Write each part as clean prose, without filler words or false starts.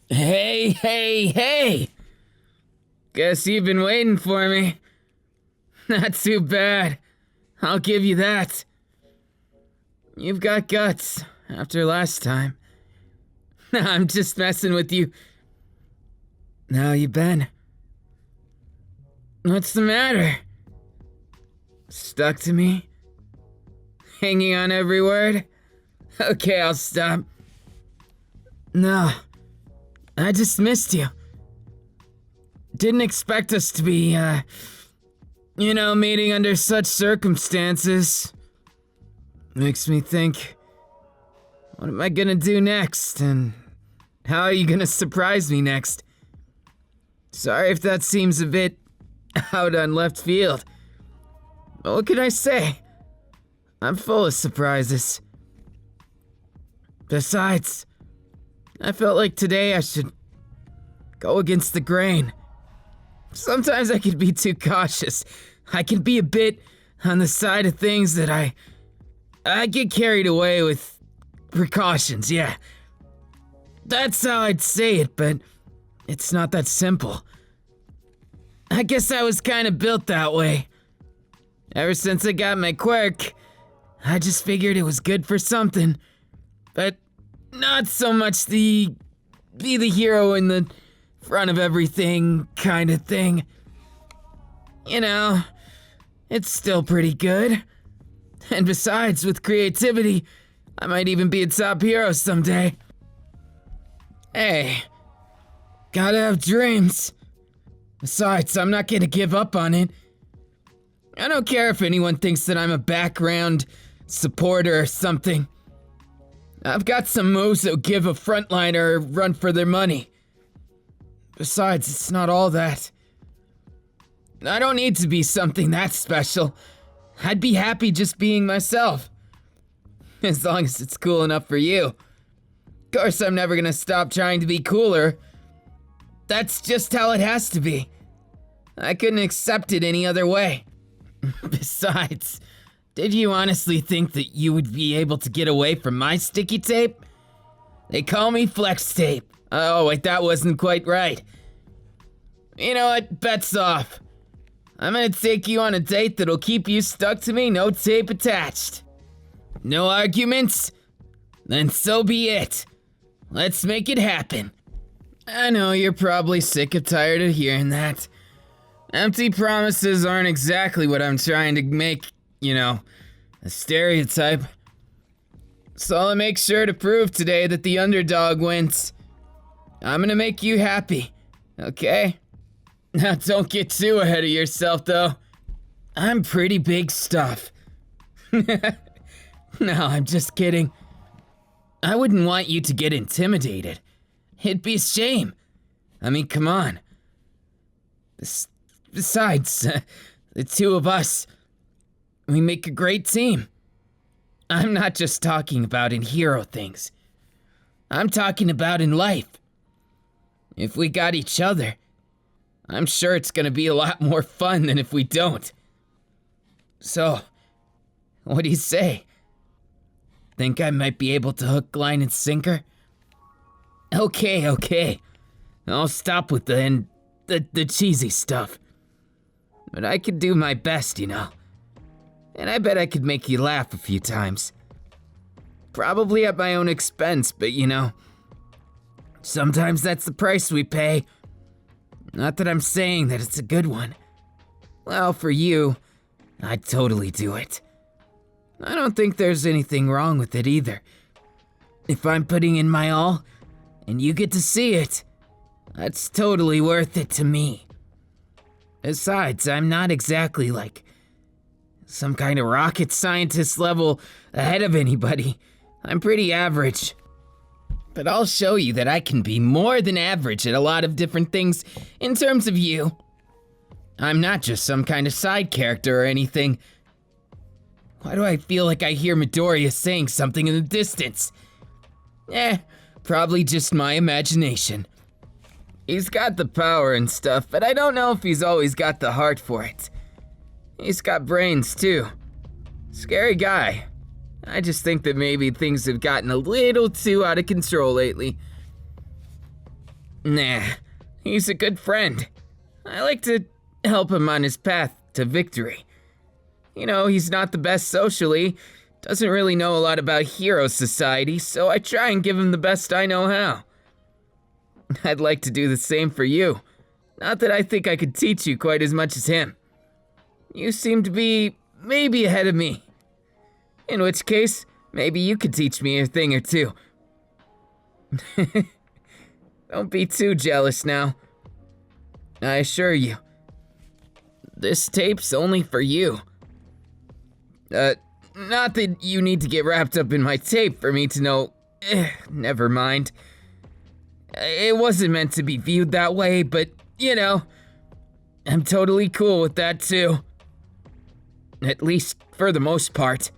Hey, hey, hey! Guess you've been waiting for me. Not too bad. I'll give you that. You've got guts after last time. I'm just messing with you. How you been? What's the matter? Stuck to me? Hanging on every word? Okay, I'll stop. No, I just missed you. Didn't expect us to be, meeting under such circumstances. Makes me think, what am I gonna do next, and how are you gonna surprise me next? Sorry if that seems a bit out on left field. But what can I say? I'm full of surprises. Besides, I felt like today I should go against the grain. Sometimes I can be too cautious. I can be a bit on the side of things that I get carried away with precautions, yeah. That's how I'd say it, but it's not that simple. I guess I was kind of built that way. Ever since I got my quirk, I just figured it was good for something. But not so much the be the hero in the front of everything kind of thing. You know, it's still pretty good. And besides, with creativity, I might even be a top hero someday. Hey, gotta have dreams. Besides, I'm not gonna give up on it. I don't care if anyone thinks that I'm a background supporter or something. I've got some moves that give a frontliner a run for their money. Besides, it's not all that. I don't need to be something that special. I'd be happy just being myself. As long as it's cool enough for you. Of course, I'm never gonna stop trying to be cooler. That's just how it has to be. I couldn't accept it any other way. Besides, did you honestly think that you would be able to get away from my sticky tape? They call me flex tape. Oh, wait, that wasn't quite right. You know what? Bet's off. I'm gonna take you on a date that'll keep you stuck to me, no tape attached. No arguments? Then so be it. Let's make it happen. I know you're probably sick and tired of hearing that. Empty promises aren't exactly what I'm trying to make, a stereotype. So I'll make sure to prove today that the underdog wins. I'm gonna make you happy, okay? Now don't get too ahead of yourself, though. I'm pretty big stuff. No, I'm just kidding. I wouldn't want you to get intimidated. It'd be a shame. I mean, come on. Besides, the two of us, we make a great team. I'm not just talking about in hero things. I'm talking about in life. If we got each other, I'm sure it's gonna be a lot more fun than if we don't. So, what do you say? Think I might be able to hook, line, and sinker? Okay. I'll stop with the cheesy stuff. But I could do my best, And I bet I could make you laugh a few times. Probably at my own expense, but sometimes that's the price we pay. Not that I'm saying that it's a good one. Well, for you, I'd totally do it. I don't think there's anything wrong with it either. If I'm putting in my all, and you get to see it, that's totally worth it to me. Besides, I'm not exactly like some kind of rocket scientist level ahead of anybody. I'm pretty average. But I'll show you that I can be more than average at a lot of different things in terms of you. I'm not just some kind of side character or anything. Why do I feel like I hear Midoriya saying something in the distance? Probably just my imagination. He's got the power and stuff, but I don't know if he's always got the heart for it. He's got brains too. Scary guy. I just think that maybe things have gotten a little too out of control lately. Nah, he's a good friend. I like to help him on his path to victory. You know, he's not the best socially, doesn't really know a lot about hero society, so I try and give him the best I know how. I'd like to do the same for you. Not that I think I could teach you quite as much as him. You seem to be maybe ahead of me. In which case, maybe you could teach me a thing or two. Don't be too jealous now. I assure you, this tape's only for you. Not that you need to get wrapped up in my tape for me to know. Never mind. It wasn't meant to be viewed that way, but, you know, I'm totally cool with that too. At least for the most part.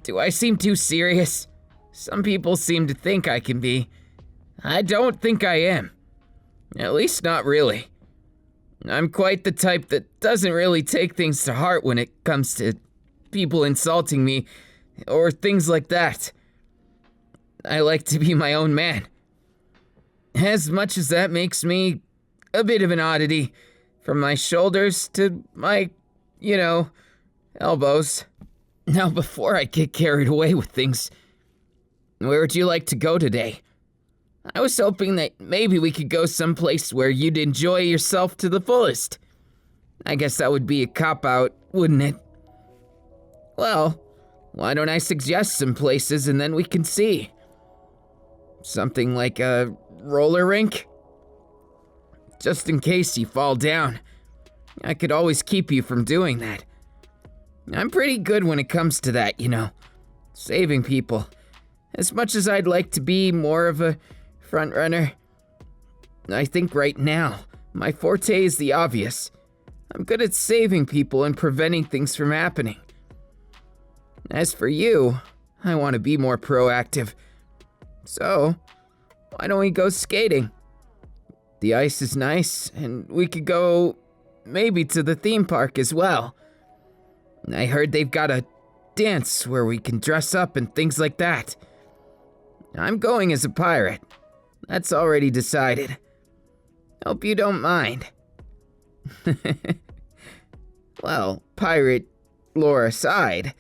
Do I seem too serious? Some people seem to think I can be. I don't think I am. At least not really. I'm quite the type that doesn't really take things to heart when it comes to people insulting me or things like that. I like to be my own man. As much as that makes me a bit of an oddity, from my shoulders to my, elbows. Now, before I get carried away with things, where would you like to go today? I was hoping that maybe we could go someplace where you'd enjoy yourself to the fullest. I guess that would be a cop-out, wouldn't it? Well, why don't I suggest some places and then we can see? Something like a roller rink? Just in case you fall down. I could always keep you from doing that. I'm pretty good when it comes to that, saving people. As much as I'd like to be more of a front runner, I think right now, my forte is the obvious. I'm good at saving people and preventing things from happening. As for you, I want to be more proactive. So, why don't we go skating? The ice is nice, and we could go maybe to the theme park as well. I heard they've got a dance where we can dress up and things like that. I'm going as a pirate. That's already decided. Hope you don't mind. Well, pirate lore aside,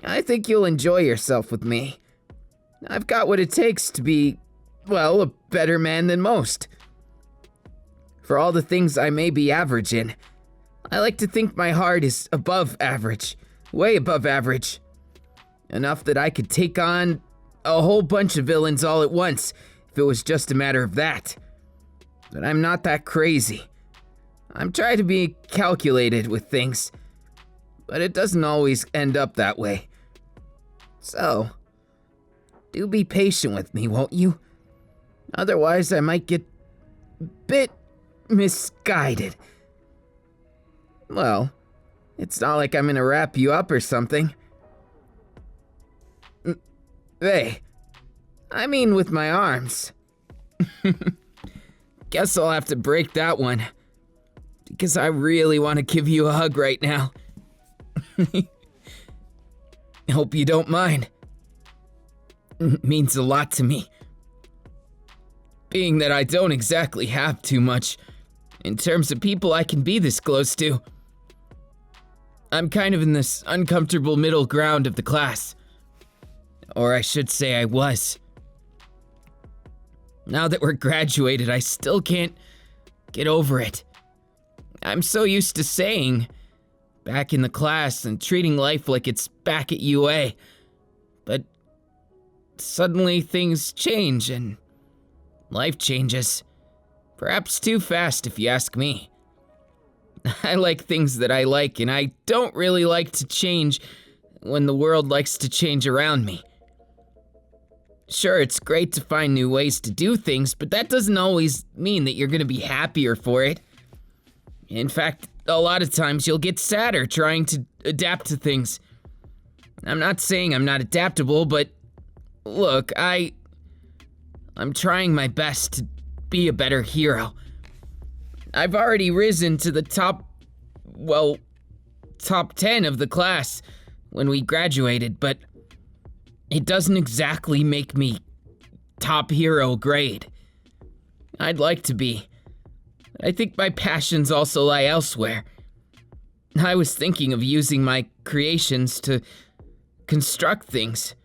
I think you'll enjoy yourself with me. I've got what it takes to be, a better man than most. For all the things I may be average in, I like to think my heart is above average, way above average. Enough that I could take on a whole bunch of villains all at once if it was just a matter of that. But I'm not that crazy. I'm trying to be calculated with things, but it doesn't always end up that way. So, do be patient with me, won't you? Otherwise, I might get a bit misguided. Well, it's not like I'm gonna wrap you up or something. Hey, I mean with my arms. Guess I'll have to break that one, because I really want to give you a hug right now. Hope you don't mind. It means a lot to me. Being that I don't exactly have too much in terms of people I can be this close to. I'm kind of in this uncomfortable middle ground of the class. Or I should say I was. Now that we're graduated, I still can't get over it. I'm so used to saying, back in the class and treating life like it's back at UA. But suddenly things change and life changes. Perhaps too fast if you ask me. I like things that I like, and I don't really like to change when the world likes to change around me. Sure, it's great to find new ways to do things, but that doesn't always mean that you're gonna be happier for it. In fact, a lot of times you'll get sadder trying to adapt to things. I'm not saying I'm not adaptable, but look, I'm trying my best to be a better hero. I've already risen to the top 10 of the class when we graduated, but it doesn't exactly make me top hero grade. I'd like to be. I think my passions also lie elsewhere. I was thinking of using my creations to construct things.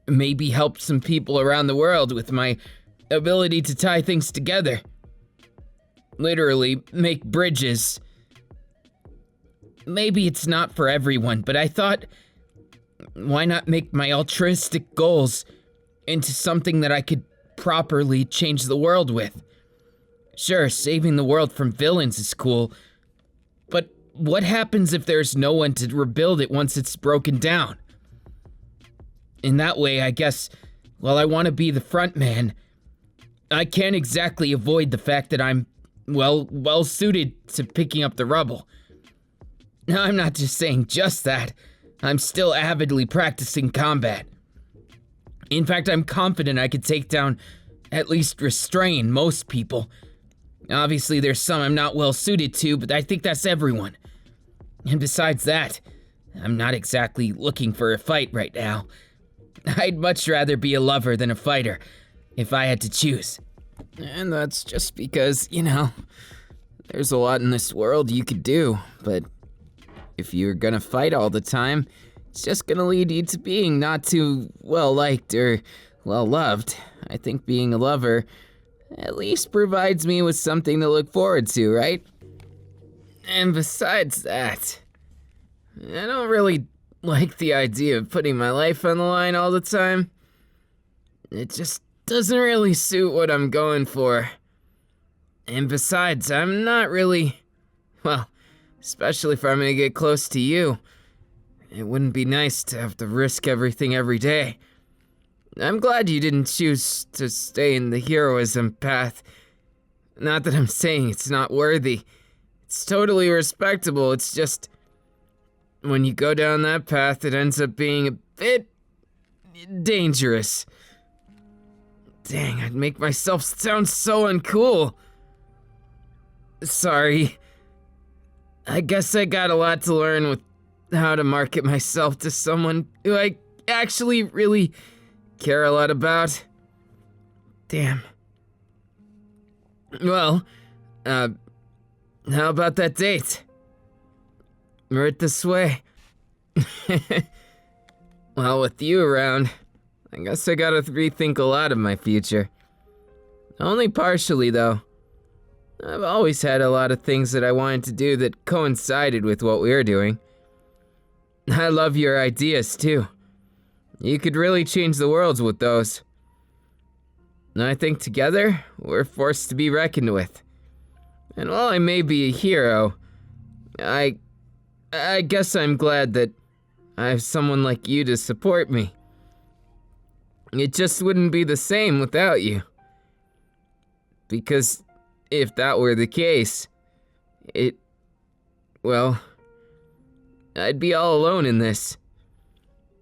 Maybe help some people around the world with my ability to tie things together. Literally, make bridges. Maybe it's not for everyone, but I thought, why not make my altruistic goals into something that I could properly change the world with? Sure, saving the world from villains is cool, but what happens if there's no one to rebuild it once it's broken down? In that way, I guess, while I want to be the front man, I can't exactly avoid the fact that I'm, well suited to picking up the rubble. Now, I'm not just saying just that. I'm still avidly practicing combat. In fact, I'm confident I could take down, at least restrain, most people. Obviously, there's some I'm not well suited to, but I think that's everyone. And besides that, I'm not exactly looking for a fight right now. I'd much rather be a lover than a fighter, if I had to choose. And that's just because, there's a lot in this world you could do, but if you're gonna fight all the time, it's just gonna lead you to being not too well-liked or well-loved. I think being a lover at least provides me with something to look forward to, right? And besides that, I don't really like the idea of putting my life on the line all the time. It just doesn't really suit what I'm going for. And besides, I'm not really, especially if I'm gonna get close to you. It wouldn't be nice to have to risk everything every day. I'm glad you didn't choose to stay in the heroism path. Not that I'm saying it's not worthy. It's totally respectable, it's just, when you go down that path, it ends up being a bit dangerous. Dang, I'd make myself sound so uncool. Sorry. I guess I got a lot to learn with how to market myself to someone who I actually really care a lot about. Damn. Well, how about that date? Right this way. Well, with you around, I guess I gotta rethink a lot of my future. Only partially, though. I've always had a lot of things that I wanted to do that coincided with what we were doing. I love your ideas, too. You could really change the world with those. And I think together, we're forced to be reckoned with. And while I may be a hero, I guess I'm glad that I have someone like you to support me. It just wouldn't be the same without you. Because if that were the case, I'd be all alone in this.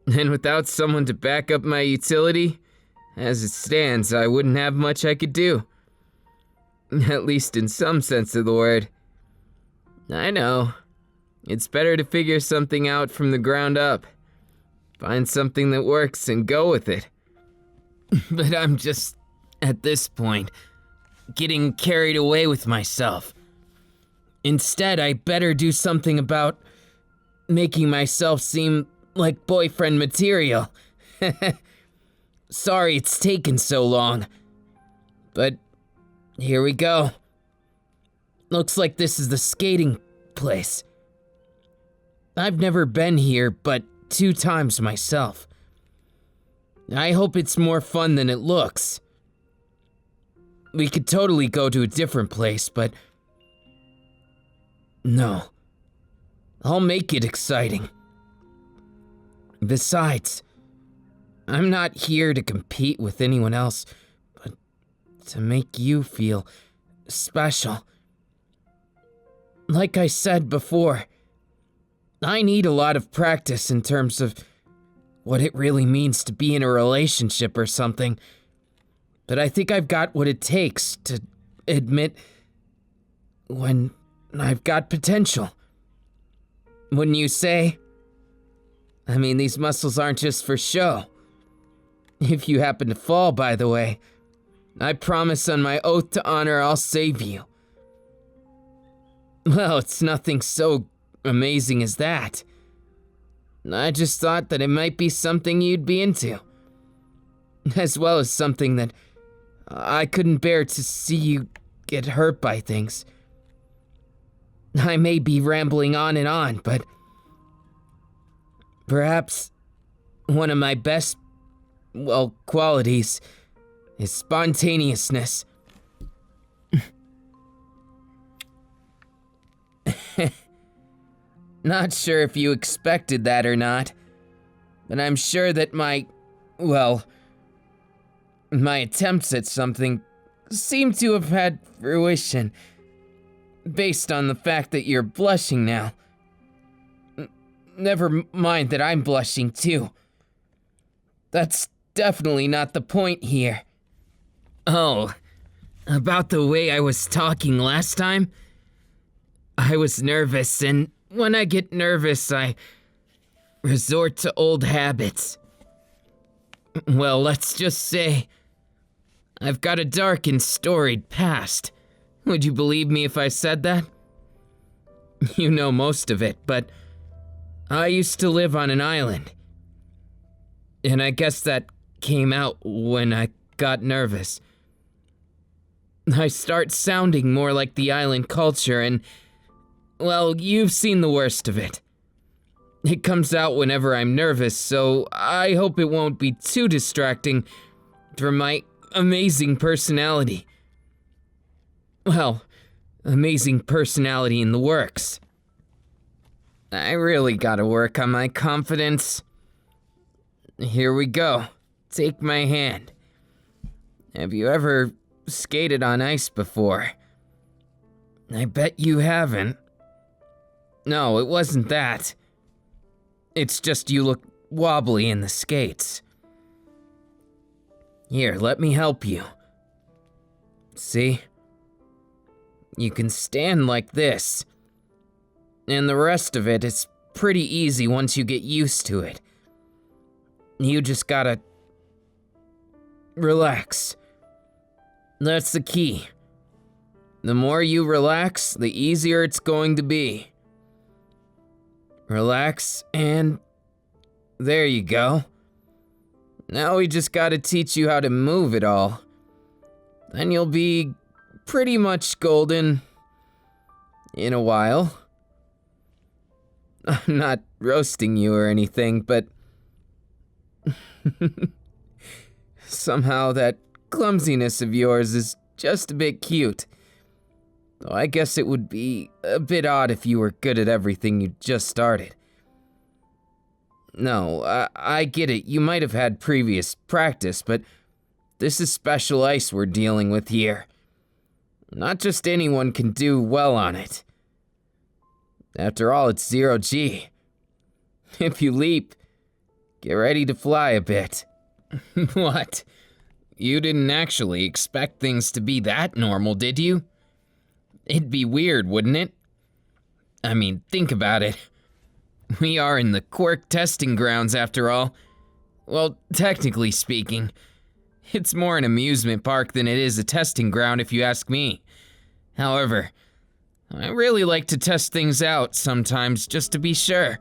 And without someone to back up my utility, as it stands, I wouldn't have much I could do. At least in some sense of the word. I know. It's better to figure something out from the ground up. Find something that works and go with it. But I'm just, at this point, getting carried away with myself. Instead, I better do something about making myself seem like boyfriend material. Sorry it's taken so long. But here we go. Looks like this is the skating place. I've never been here but 2 times myself. I hope it's more fun than it looks. We could totally go to a different place, but no. I'll make it exciting. Besides, I'm not here to compete with anyone else, but to make you feel special. Like I said before, I need a lot of practice in terms of what it really means to be in a relationship or something. But I think I've got what it takes to admit when I've got potential. Wouldn't you say? I mean, these muscles aren't just for show. If you happen to fall, by the way, I promise on my oath to honor I'll save you. Well, it's nothing so amazing as that. I just thought that it might be something you'd be into. As well as something that I couldn't bear to see you get hurt by things. I may be rambling on and on, but perhaps one of my best, qualities is spontaneousness. Not sure if you expected that or not, but I'm sure that my attempts at something seem to have had fruition, based on the fact that you're blushing now. Never mind that I'm blushing too. That's definitely not the point here. Oh, about the way I was talking last time? I was nervous, and when I get nervous, I resort to old habits. Well, let's just say I've got a dark and storied past. Would you believe me if I said that? You know most of it, but I used to live on an island. And I guess that came out when I got nervous. I start sounding more like the island culture and, you've seen the worst of it. It comes out whenever I'm nervous, so I hope it won't be too distracting from my amazing personality. Amazing personality in the works. I really gotta work on my confidence. Here we go. Take my hand. Have you ever skated on ice before? I bet you haven't. No, it wasn't that. It's just you look wobbly in the skates. Here, let me help you. See? You can stand like this. And the rest of it is pretty easy once you get used to it. You just gotta relax. That's the key. The more you relax, the easier it's going to be. Relax, and there you go. Now we just gotta teach you how to move it all. Then you'll be pretty much golden in a while. I'm not roasting you or anything, but somehow that clumsiness of yours is just a bit cute. Though I guess it would be a bit odd if you were good at everything you just started. No, I get it, you might have had previous practice, but this is special ice we're dealing with here. Not just anyone can do well on it. After all, it's 0G. If you leap, get ready to fly a bit. What? You didn't actually expect things to be that normal, did you? It'd be weird, wouldn't it? I mean, think about it. We are in the quirk testing grounds after all. Well, technically speaking, it's more an amusement park than it is a testing ground if you ask me. However, I really like to test things out sometimes just to be sure.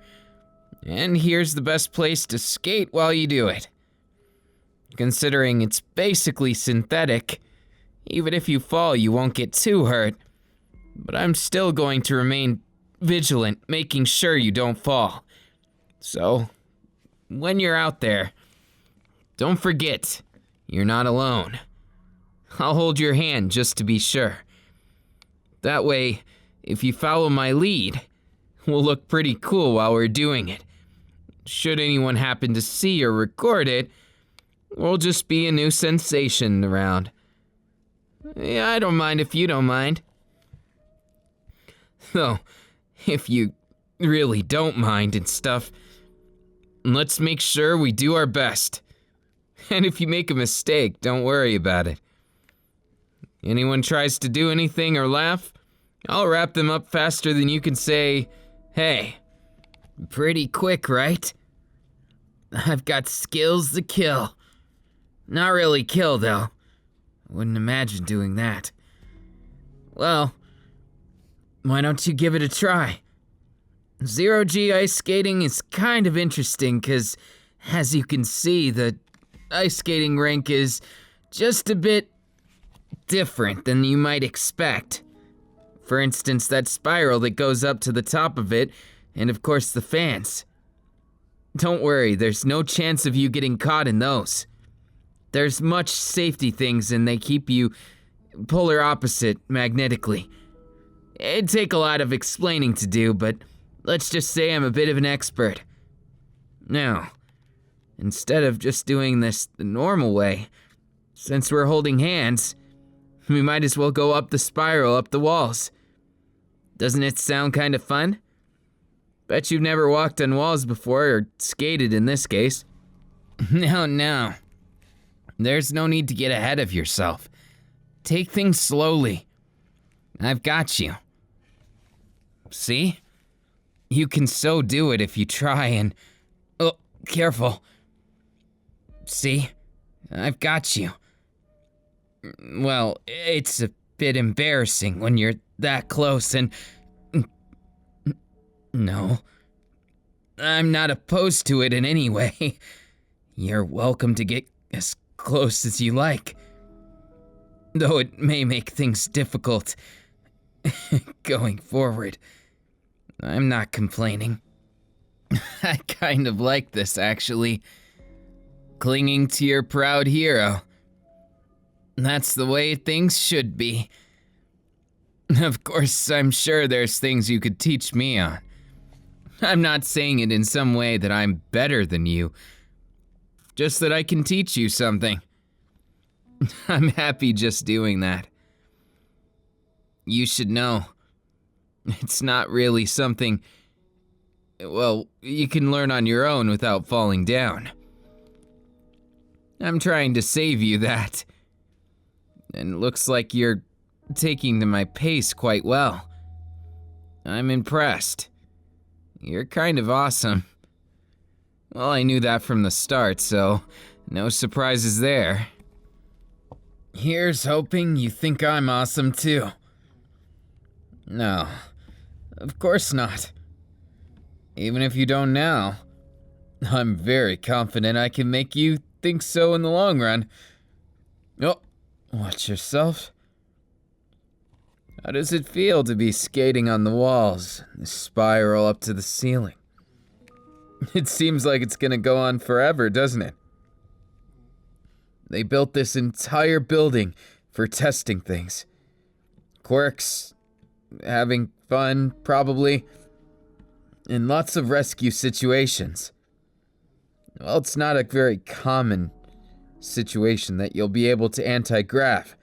And here's the best place to skate while you do it. Considering it's basically synthetic, even if you fall you won't get too hurt. But I'm still going to remain vigilant, making sure you don't fall. So, when you're out there, don't forget, you're not alone. I'll hold your hand just to be sure. That way, if you follow my lead, we'll look pretty cool while we're doing it. Should anyone happen to see or record it, we'll just be a new sensation around. Yeah, I don't mind if you don't mind. Though, if you really don't mind and stuff, let's make sure we do our best. And if you make a mistake, don't worry about it. Anyone tries to do anything or laugh, I'll wrap them up faster than you can say, hey. Pretty quick, right? I've got skills to kill. Not really kill, though. Wouldn't imagine doing that. Well, why don't you give it a try? Zero-G ice skating is kind of interesting because, as you can see, the ice skating rink is just a bit different than you might expect. For instance, that spiral that goes up to the top of it, and of course the fans. Don't worry, there's no chance of you getting caught in those. There's much safety things and they keep you polar opposite magnetically. It'd take a lot of explaining to do, but let's just say I'm a bit of an expert. Now, instead of just doing this the normal way, since we're holding hands, we might as well go up the spiral up the walls. Doesn't it sound kind of fun? Bet you've never walked on walls before, or skated in this case. No. There's no need to get ahead of yourself. Take things slowly. I've got you. See? You can so do it if you try and... Oh, careful. See? I've got you. Well, it's a bit embarrassing when you're that close and... No. I'm not opposed to it in any way. You're welcome to get as close as you like. Though it may make things difficult going forward. I'm not complaining. I kind of like this, actually. Clinging to your proud hero. That's the way things should be. Of course, I'm sure there's things you could teach me on. I'm not saying it in some way that I'm better than you. Just that I can teach you something. I'm happy just doing that. You should know. It's not really something, well, you can learn on your own without falling down. I'm trying to save you that. And it looks like you're taking to my pace quite well. I'm impressed. You're kind of awesome. Well, I knew that from the start, so no surprises there. Here's hoping you think I'm awesome too. No, of course not. Even if you don't now, I'm very confident I can make you think so in the long run. Oh, watch yourself. How does it feel to be skating on the walls and spiral up to the ceiling? It seems like it's gonna go on forever, doesn't it? They built this entire building for testing things. Quirks, having fun, probably, and lots of rescue situations. Well, it's not a very common situation that you'll be able to anti-grav.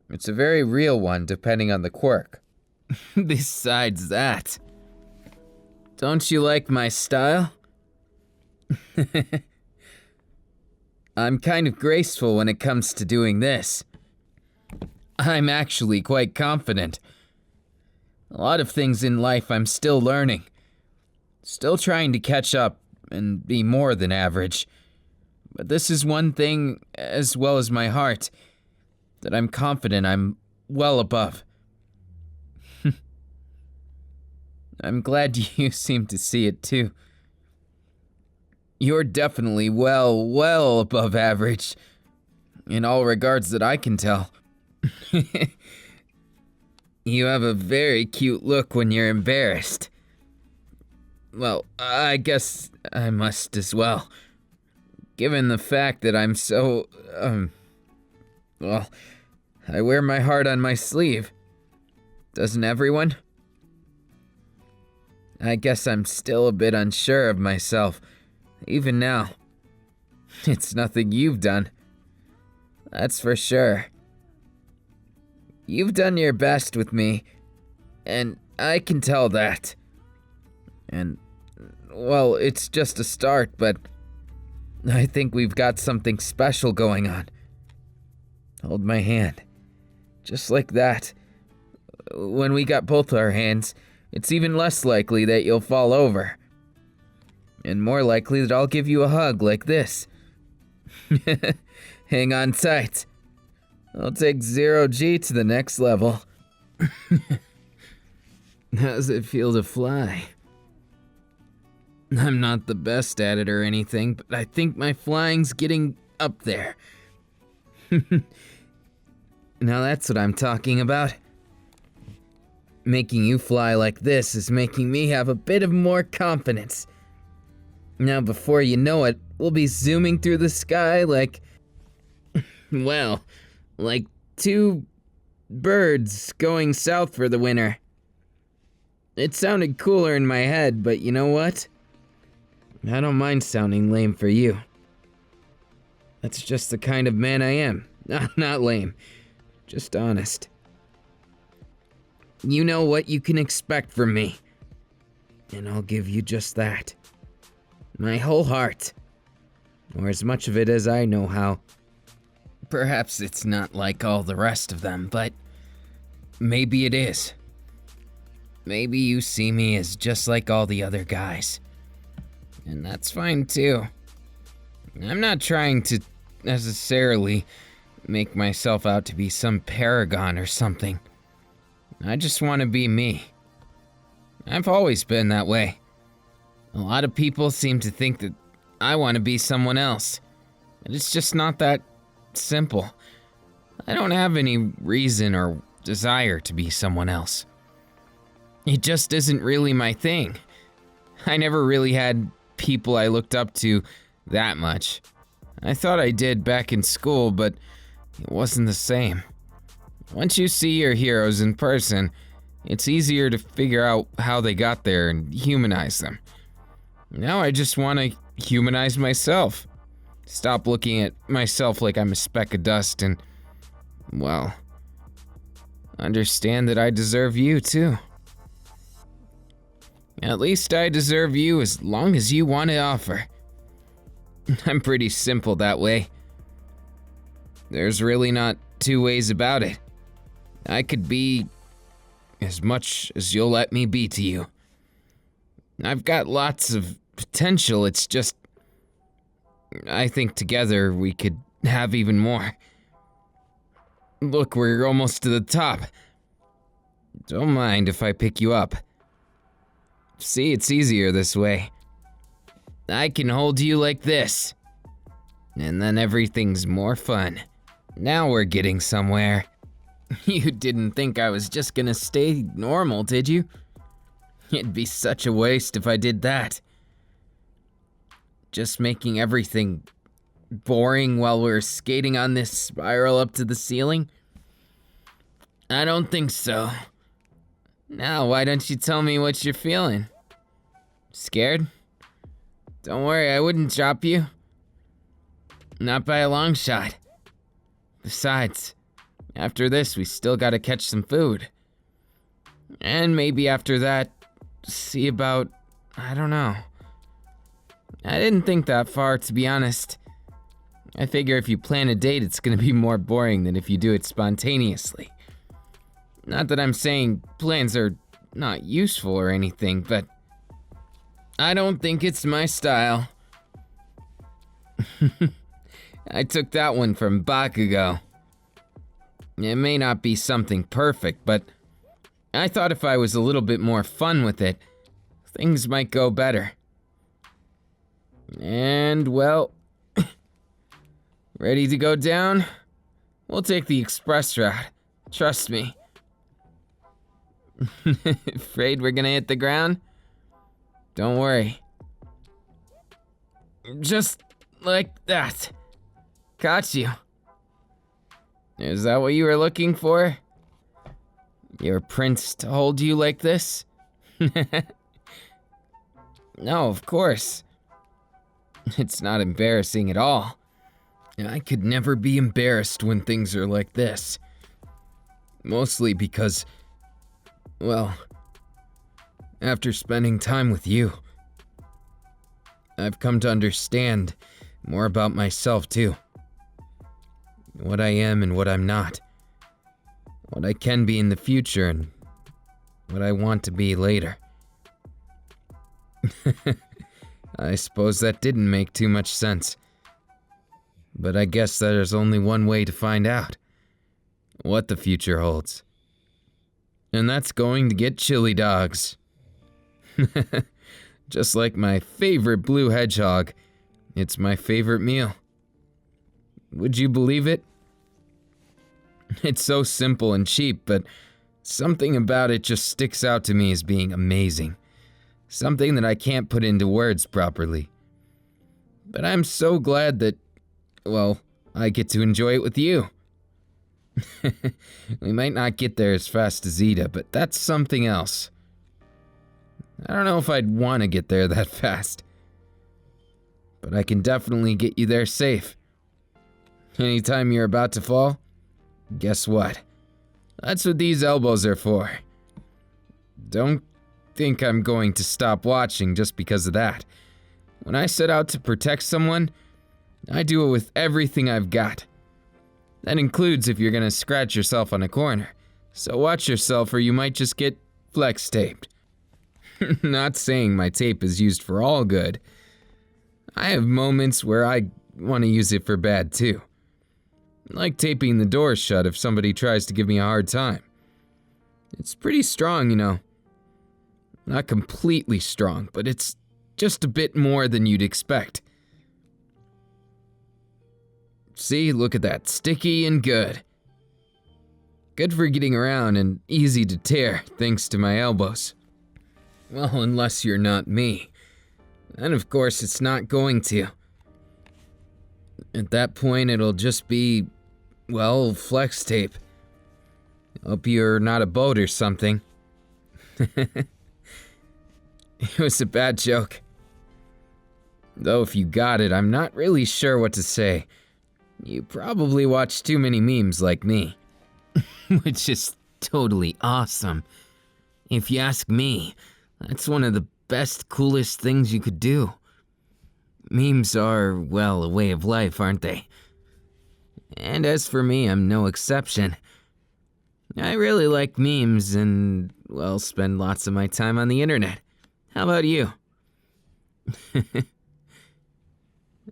It's a very real one, depending on the quirk. Besides that, don't you like my style? I'm kind of graceful when it comes to doing this. I'm actually quite confident. A lot of things in life I'm still learning. Still trying to catch up and be more than average. But this is one thing, as well as my heart, that I'm confident I'm well above. I'm glad you seem to see it too. You're definitely well above average, in all regards that I can tell. You have a very cute look when you're embarrassed. Well, I guess I must as well. Given the fact that I'm so, well, I wear my heart on my sleeve. Doesn't everyone? I guess I'm still a bit unsure of myself, even now. It's nothing you've done. That's for sure. You've done your best with me, and I can tell that. And, well, it's just a start, but I think we've got something special going on. Hold my hand. Just like that. When we got both our hands, it's even less likely that you'll fall over. And more likely that I'll give you a hug like this. Hang on tight. I'll take 0G to the next level. How's it feel to fly? I'm not the best at it or anything, but I think my flying's getting up there. Now that's what I'm talking about. Making you fly like this is making me have a bit of more confidence. Now before you know it, we'll be zooming through the sky like... well, like 2 birds going south for the winter. It sounded cooler in my head, but you know what? I don't mind sounding lame for you. That's just the kind of man I am. Not lame, just honest. You know what you can expect from me, and I'll give you just that. My whole heart, or as much of it as I know how. Perhaps it's not like all the rest of them, but maybe it is. Maybe you see me as just like all the other guys. And that's fine too. I'm not trying to necessarily make myself out to be some paragon or something. I just want to be me. I've always been that way. A lot of people seem to think that I want to be someone else. But it's just not that simple. I don't have any reason or desire to be someone else. It just isn't really my thing. I never really had people I looked up to that much. I thought I did back in school, but it wasn't the same. Once you see your heroes in person, it's easier to figure out how they got there and humanize them. Now I just want to humanize myself. Stop looking at myself like I'm a speck of dust and, well, understand that I deserve you too. At least I deserve you as long as you want to offer. I'm pretty simple that way. There's really not 2 ways about it. I could be as much as you'll let me be to you. I've got lots of potential, it's just... I think together we could have even more. Look, we're almost to the top. Don't mind if I pick you up. See, it's easier this way. I can hold you like this. And then everything's more fun. Now we're getting somewhere. You didn't think I was just gonna stay normal, did you? It'd be such a waste if I did that. Just making everything boring while we're skating on this spiral up to the ceiling? I don't think so. Now, why don't you tell me what you're feeling? Scared? Don't worry, I wouldn't drop you. Not by a long shot. Besides, after this, we still gotta catch some food. And maybe after that, see about, I don't know. I didn't think that far, to be honest. I figure if you plan a date, it's gonna be more boring than if you do it spontaneously. Not that I'm saying plans are not useful or anything, but I don't think it's my style. I took that one from Bakugo. It may not be something perfect, but I thought if I was a little bit more fun with it, things might go better. And, well, ready to go down? We'll take the express route. Trust me. Afraid we're gonna hit the ground? Don't worry. Just like that. Got you. Is that what you were looking for? Your prince to hold you like this? No, of course. It's not embarrassing at all. I could never be embarrassed when things are like this. Mostly because, well, after spending time with you, I've come to understand more about myself too. What I am and what I'm not. What I can be in the future and what I want to be later. I suppose that didn't make too much sense. But I guess there's only one way to find out. what the future holds. And that's going to get chili dogs. Just like my favorite blue hedgehog, it's my favorite meal. Would you believe it? It's so simple and cheap, but something about it just sticks out to me as being amazing. Something that I can't put into words properly. But I'm so glad that, well, I get to enjoy it with you. We might not get there as fast as Ida, but that's something else. I don't know if I'd want to get there that fast. But I can definitely get you there safe. Anytime you're about to fall, guess what? That's what these elbows are for. Don't think I'm going to stop watching just because of that. When I set out to protect someone, I do it with everything I've got. That includes if you're gonna scratch yourself on a corner. So watch yourself or you might just get flex taped. Not saying my tape is used for all good. I have moments where I want to use it for bad too. Like taping the door shut if somebody tries to give me a hard time. It's pretty strong, you know. Not completely strong, but it's just a bit more than you'd expect. See, look at that, sticky and good. Good for getting around and easy to tear, thanks to my elbows. Well, unless you're not me. And of course, it's not going to. At that point, it'll just be, well, flex tape. Hope you're not a boat or something. It was a bad joke. Though if you got it, I'm not really sure what to say. You probably watch too many memes like me. Which is totally awesome. If you ask me, that's one of the best, coolest things you could do. Memes are, well, a way of life, aren't they? And as for me, I'm no exception. I really like memes and, well, spend lots of my time on the internet. How about you?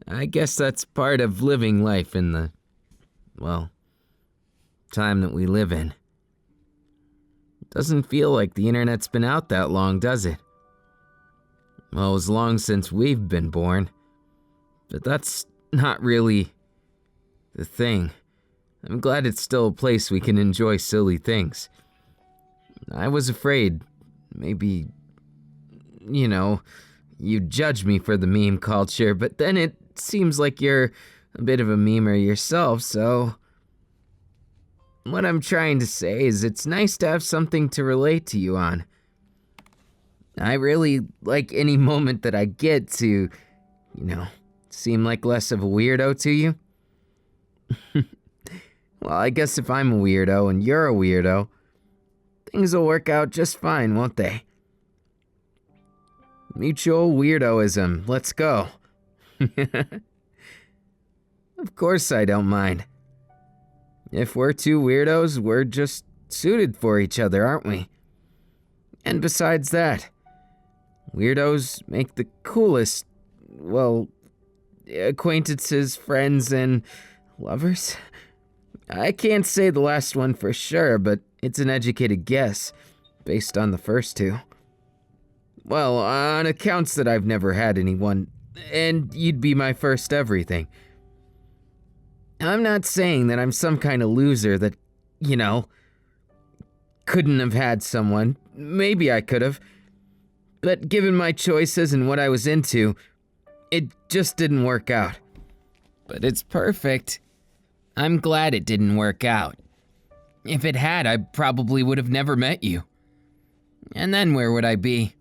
I guess that's part of living life in the, well, time that we live in. Doesn't feel like the internet's been out that long, does it? Well, as long since we've been born. But that's not really the thing. I'm glad it's still a place we can enjoy silly things. I was afraid, maybe, you know, you'd judge me for the meme culture, but then it seems like you're a bit of a memer yourself, so... What I'm trying to say is it's nice to have something to relate to you on. I really like any moment that I get to, you know, seem like less of a weirdo to you. Well, I guess if I'm a weirdo and you're a weirdo, things will work out just fine, won't they? Mutual weirdoism, let's go. Of course I don't mind. If we're two weirdos, we're just suited for each other, aren't we? And besides that, weirdos make the coolest, well, acquaintances, friends, and lovers? I can't say the last one for sure, but it's an educated guess, based on the first two. Well, on accounts that I've never had anyone, and you'd be my first everything. I'm not saying that I'm some kind of loser that, you know, couldn't have had someone. Maybe I could have. But given my choices and what I was into, it just didn't work out. But it's perfect. I'm glad it didn't work out. If it had, I probably would have never met you. And then where would I be?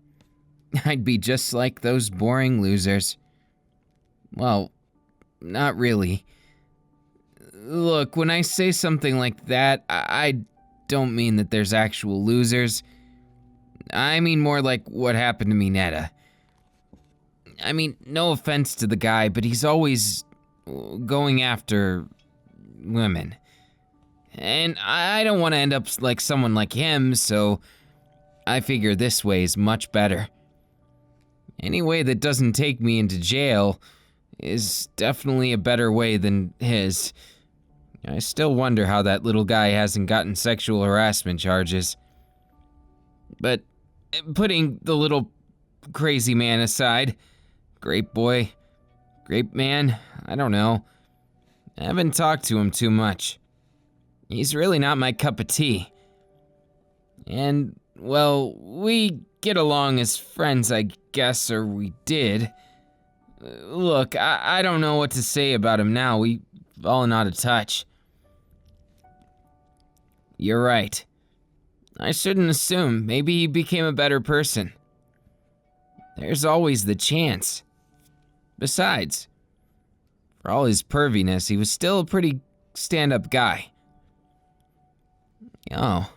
I'd be just like those boring losers. Well, not really. Look, when I say something like that, I don't mean that there's actual losers. I mean more like what happened to me, Netta. I mean, no offense to the guy, but he's always going after women. And I don't want to end up like someone like him, so I figure this way is much better. Any way that doesn't take me into jail is definitely a better way than his. I still wonder how that little guy hasn't gotten sexual harassment charges. But putting the little crazy man aside, great boy, great man, I don't know. I haven't talked to him too much. He's really not my cup of tea. And, well, we get along as friends, I guess, or we did. Look, I don't know what to say about him now. We've fallen out of touch. You're right. I shouldn't assume. Maybe he became a better person. There's always the chance. Besides, for all his perviness, he was still a pretty stand-up guy. Oh.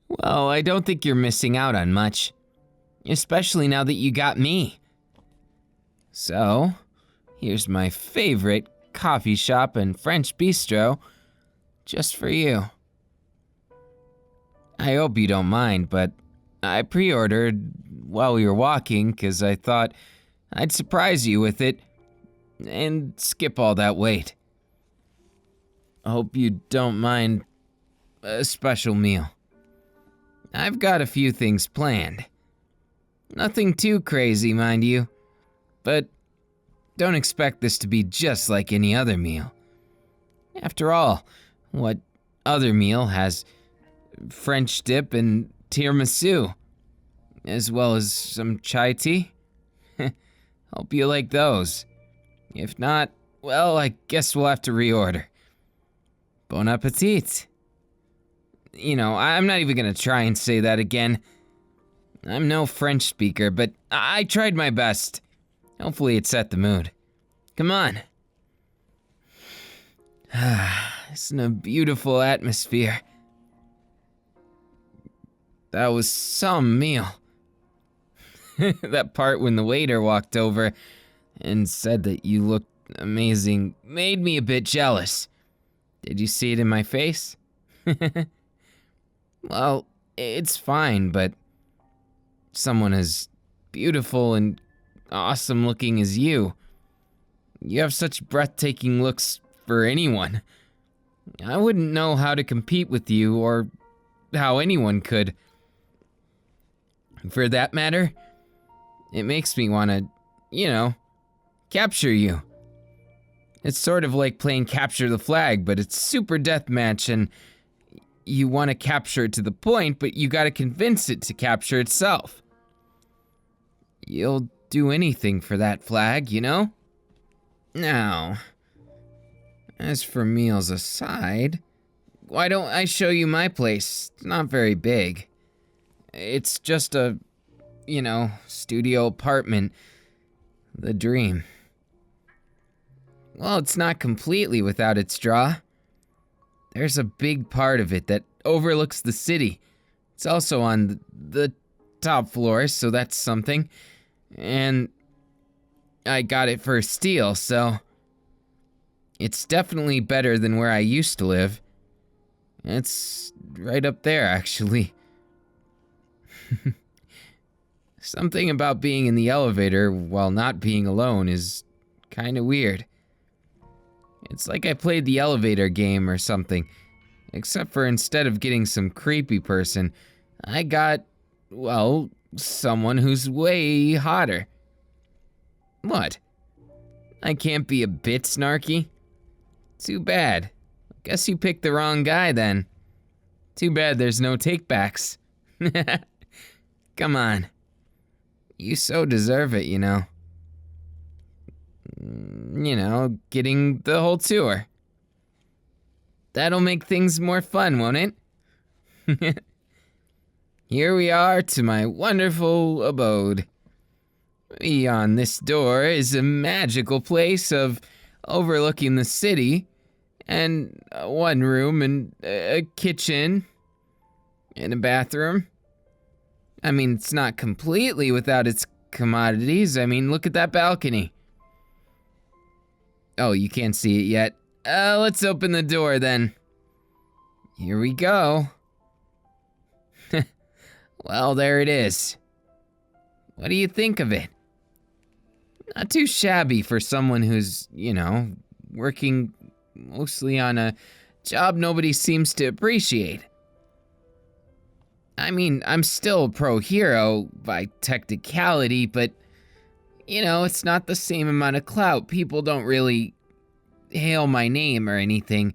Well, I don't think you're missing out on much. Especially now that you got me. So, here's my favorite coffee shop and French bistro, just for you. I hope you don't mind, but I pre-ordered while we were walking because I thought I'd surprise you with it and skip all that wait. I hope you don't mind a special meal. I've got a few things planned. Nothing too crazy, mind you, but don't expect this to be just like any other meal. After all, what other meal has French dip and tiramisu, as well as some chai tea? Hope you like those. If not, well, I guess we'll have to reorder. Bon appetit. You know, I'm not even gonna try and say that again. I'm no French speaker, but I tried my best. Hopefully it set the mood. Come on. It's in a beautiful atmosphere. That was some meal. That part when the waiter walked over and said that you looked amazing made me a bit jealous. Did you see it in my face? Well, it's fine, but someone as beautiful and awesome looking as you have such breathtaking looks for anyone. I wouldn't know how to compete with you or how anyone could. For that matter, it makes me want to, capture you. It's sort of like playing capture the flag, but it's super deathmatch and you want to capture it to the point, but you gotta convince it to capture itself. You'll do anything for that flag, you know? Now, as for meals aside, why don't I show you my place? It's not very big. It's just a, studio apartment. The dream. Well, it's not completely without its draw. There's a big part of it that overlooks the city. It's also on the top floor, so that's something. And I got it for a steal, so it's definitely better than where I used to live. It's right up there, actually. Something about being in the elevator while not being alone is kinda weird. It's like I played the elevator game or something, except for instead of getting some creepy person, I got, well, someone who's way hotter. What? I can't be a bit snarky? Too bad. Guess you picked the wrong guy then. Too bad there's no takebacks. Come on. You so deserve it, getting the whole tour. That'll make things more fun, won't it? Here we are to my wonderful abode. Beyond this door is a magical place of overlooking the city, and one room and a kitchen and a bathroom. I mean, it's not completely without its commodities. I mean, look at that balcony. Oh, you can't see it yet. Let's open the door then. Here we go. Well, there it is. What do you think of it? Not too shabby for someone who's, working mostly on a job nobody seems to appreciate. I mean, I'm still a pro hero by technicality, but, it's not the same amount of clout. People don't really hail my name or anything,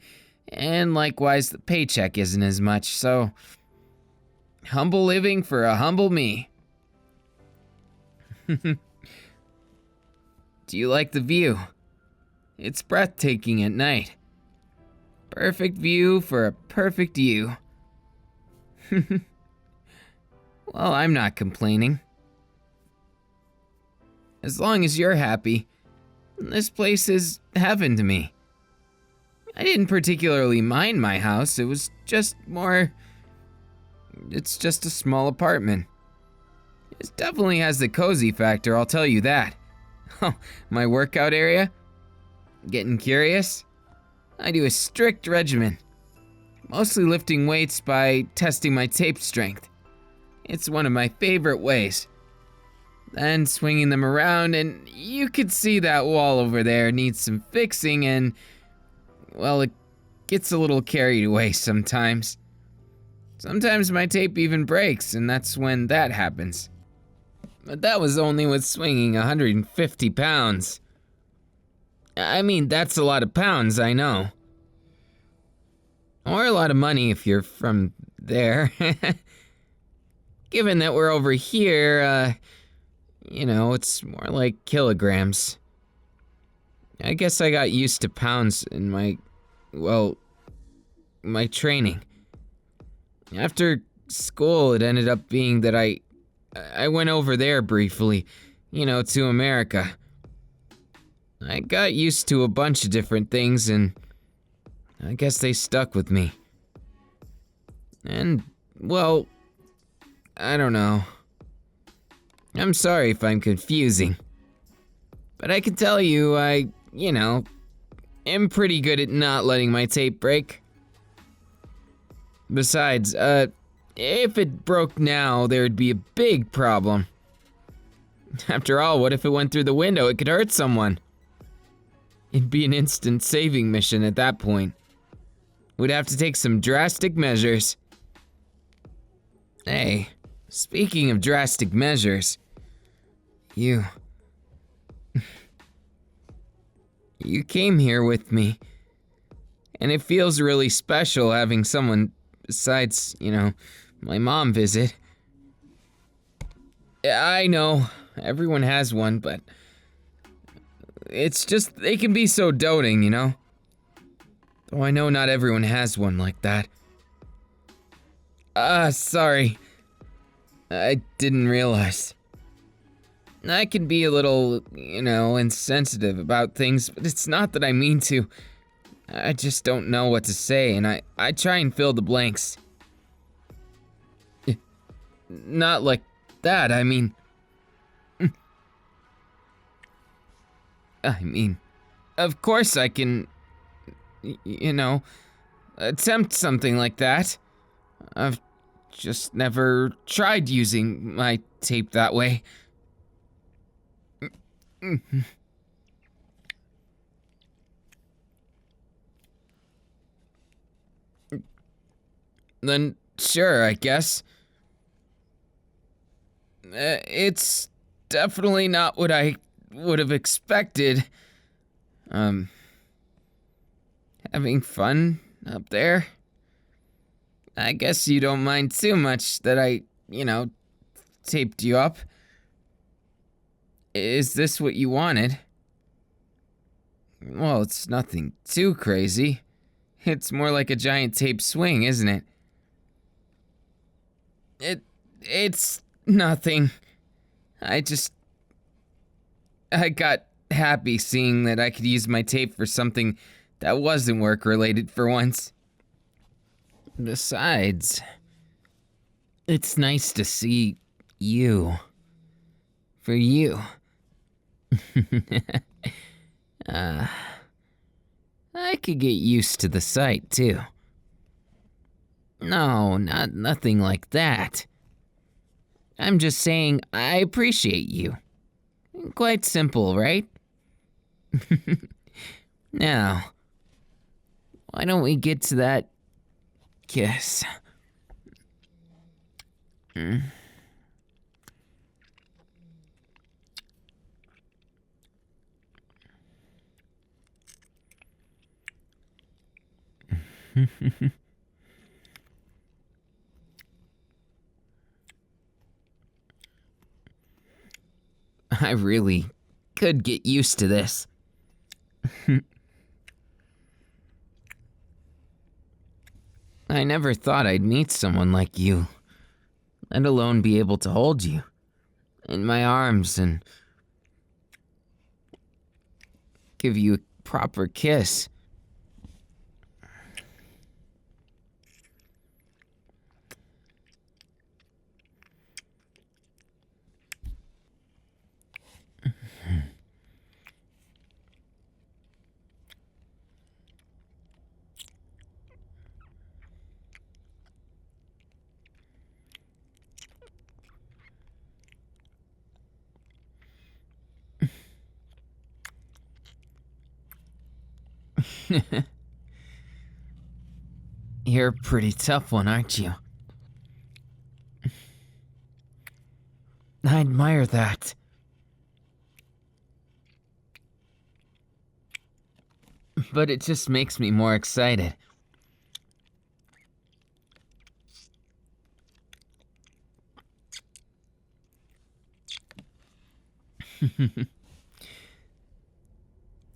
and likewise, the paycheck isn't as much, so humble living for a humble me. Do you like the view? It's breathtaking at night. Perfect view for a perfect you. Well, I'm not complaining. As long as you're happy, this place is heaven to me. I didn't particularly mind my house, it was just it's just a small apartment. It definitely has the cozy factor, I'll tell you that. Oh, my workout area? Getting curious? I do a strict regimen, mostly lifting weights by testing my tape strength. It's one of my favorite ways. Then swinging them around, and you could see that wall over there needs some fixing, and, well, it gets a little carried away sometimes. Sometimes my tape even breaks, and that's when that happens. But that was only with swinging 150 pounds. I mean, that's a lot of pounds, I know. Or a lot of money if you're from there. Given that we're over here, it's more like kilograms. I guess I got used to pounds in my training. After school, it ended up being that I went over there briefly, to America. I got used to a bunch of different things, and I guess they stuck with me. And, well, I don't know. I'm sorry if I'm confusing. But I can tell you, I am pretty good at not letting my tape break. Besides, if it broke now, there'd be a big problem. After all, what if it went through the window? It could hurt someone. It'd be an instant saving mission at that point. We'd have to take some drastic measures. Hey, speaking of drastic measures, you came here with me, and it feels really special having someone besides, my mom visit. I know, everyone has one, but it's just, they can be so doting, Though I know not everyone has one like that. Sorry. I didn't realize. I can be a little, insensitive about things, but it's not that I mean to. I just don't know what to say, and I try and fill the blanks. Not like that, I mean, of course I can, attempt something like that. I've just never tried using my tape that way. Then, sure, I guess. It's definitely not what I would have expected. Having fun up there? I guess you don't mind too much that I, taped you up. Is this what you wanted? Well, it's nothing too crazy. It's more like a giant tape swing, isn't it? It's nothing. I got happy seeing that I could use my tape for something that wasn't work-related for once. Besides, it's nice to see you. For you. I could get used to the sight, too. No, nothing like that. I'm just saying I appreciate you. Quite simple, right? Now, why don't we get to that kiss? Hmm? I really could get used to this. I never thought I'd meet someone like you, let alone be able to hold you in my arms and give you a proper kiss. You're a pretty tough one, aren't you? I admire that. But it just makes me more excited.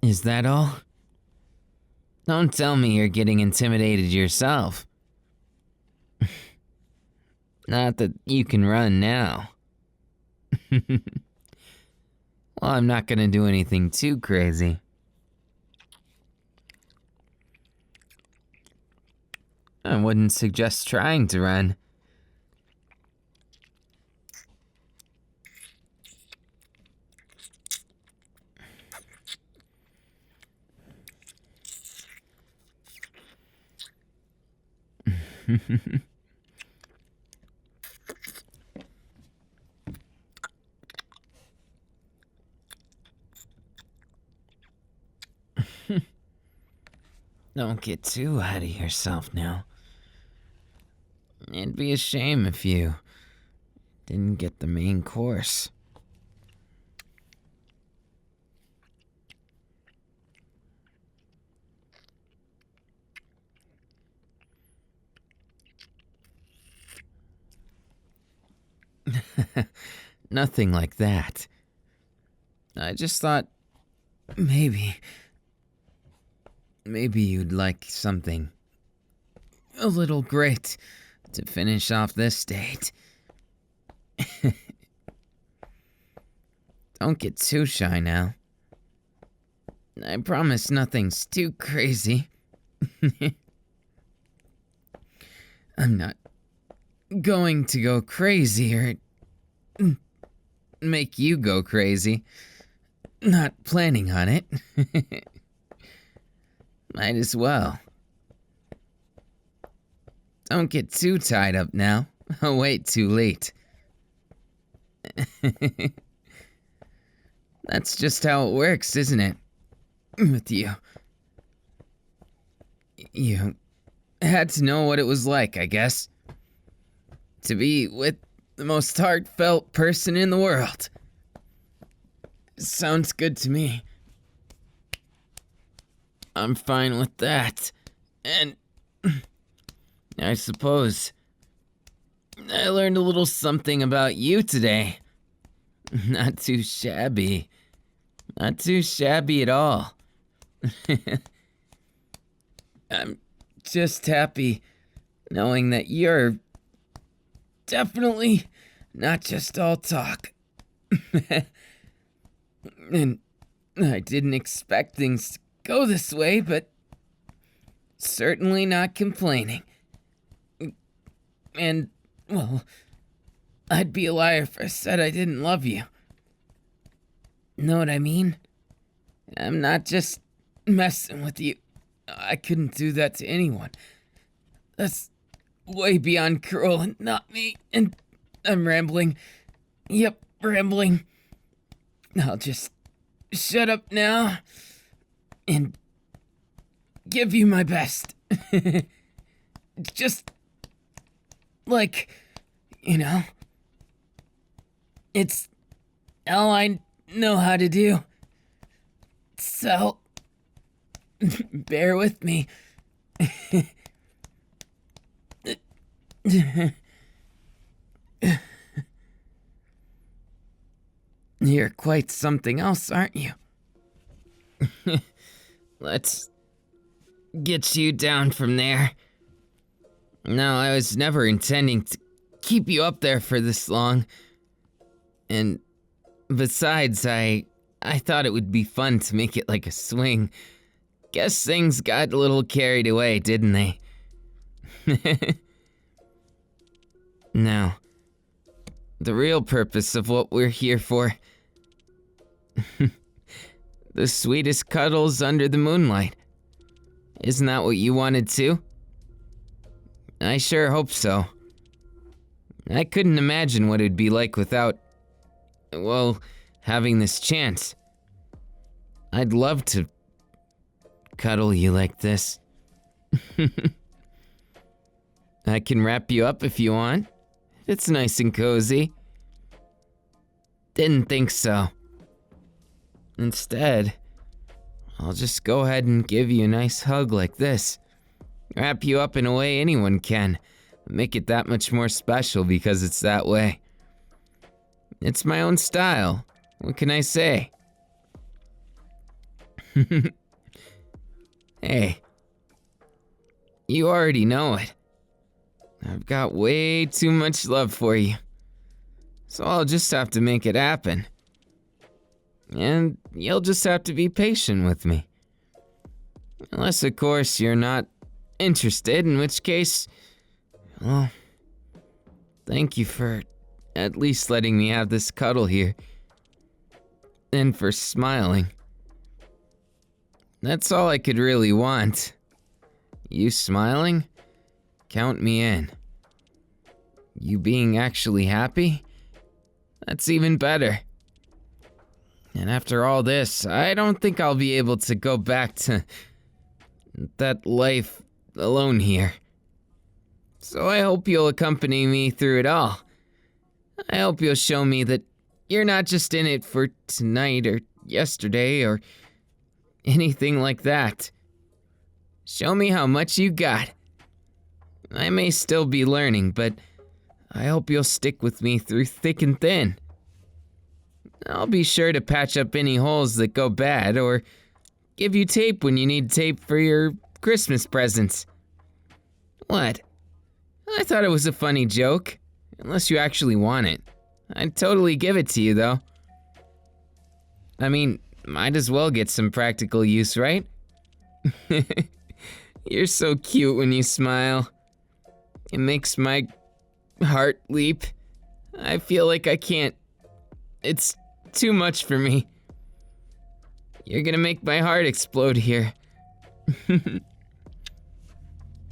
Is that all? Don't tell me you're getting intimidated yourself. Not that you can run now. Well, I'm not gonna do anything too crazy. I wouldn't suggest trying to run. Don't get too ahead of yourself now. It'd be a shame if you didn't get the main course. Nothing like that. I just thought maybe you'd like something a little great to finish off this date. Don't get too shy now. I promise nothing's too crazy. I'm not going to go crazy or make you go crazy. Not planning on it. Might as well. Don't get too tied up now. I'll wait too late. That's just how it works, isn't it? With you. You had to know what it was like, I guess. To be with the most heartfelt person in the world. Sounds good to me. I'm fine with that. And I suppose I learned a little something about you today. Not too shabby. Not too shabby at all. I'm just happy knowing that you're definitely not just all talk. And I didn't expect things to go this way, but certainly not complaining. And, well, I'd be a liar if I said I didn't love you. Know what I mean? I'm not just messing with you. I couldn't do that to anyone. That's way beyond cruel and not me. And I'm rambling. Yep, rambling. I'll just shut up now and give you my best. Just, like, you know, it's all I know how to do. So, bear with me. You're quite something else, aren't you? Let's get you down from there. No, I was never intending to keep you up there for this long. And besides, I thought it would be fun to make it like a swing. Guess things got a little carried away, didn't they? Now, the real purpose of what we're here for. The sweetest cuddles under the moonlight. Isn't that what you wanted too? I sure hope so. I couldn't imagine what it'd be like without, well, having this chance. I'd love to cuddle you like this. I can wrap you up if you want. It's nice and cozy. Didn't think so. Instead, I'll just go ahead and give you a nice hug like this. Wrap you up in a way anyone can. Make it that much more special because it's that way. It's my own style. What can I say? Hey, you already know it. I've got way too much love for you. So I'll just have to make it happen. And you'll just have to be patient with me. Unless, of course, you're not interested, in which case, well, thank you for at least letting me have this cuddle here. And for smiling. That's all I could really want. You smiling? Count me in. You being actually happy? That's even better. And after all this, I don't think I'll be able to go back to that life alone here. So I hope you'll accompany me through it all. I hope you'll show me that you're not just in it for tonight or yesterday or anything like that. Show me how much you got. I may still be learning, but I hope you'll stick with me through thick and thin. I'll be sure to patch up any holes that go bad or give you tape when you need tape for your Christmas presents. What? I thought it was a funny joke. Unless you actually want it. I'd totally give it to you, though. I mean, might as well get some practical use, right? You're so cute when you smile. It makes my heart leap. I feel like I can't. It's too much for me. You're gonna make my heart explode here.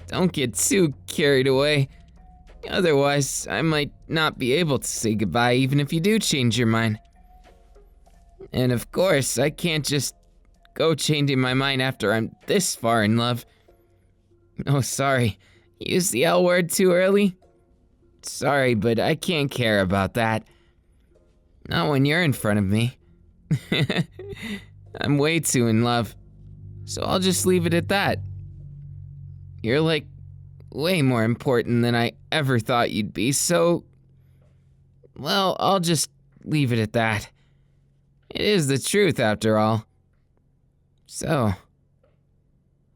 Don't get too carried away. Otherwise, I might not be able to say goodbye even if you do change your mind. And of course, I can't just go changing my mind after I'm this far in love. Oh, sorry. Use the L word too early? Sorry, but I can't care about that. Not when you're in front of me. I'm way too in love. So I'll just leave it at that. You're like way more important than I ever thought you'd be, so, well, I'll just leave it at that. It is the truth, after all. So,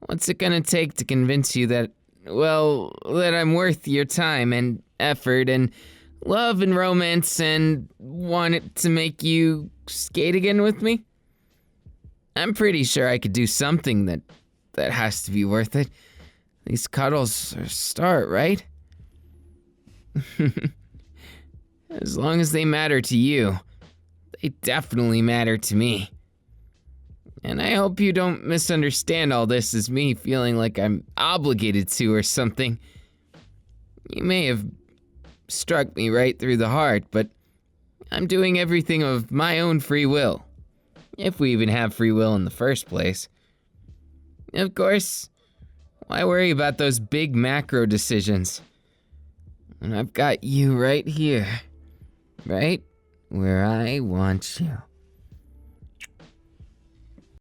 what's it gonna take to convince you that, well, that I'm worth your time and effort and love and romance and want it to make you skate again with me? I'm pretty sure I could do something that has to be worth it. These cuddles are a start, right? As long as they matter to you, they definitely matter to me. And I hope you don't misunderstand all this as me feeling like I'm obligated to or something. You may have struck me right through the heart, but I'm doing everything of my own free will. If we even have free will in the first place. Of course, why worry about those big macro decisions? And I've got you right here. Right where I want you.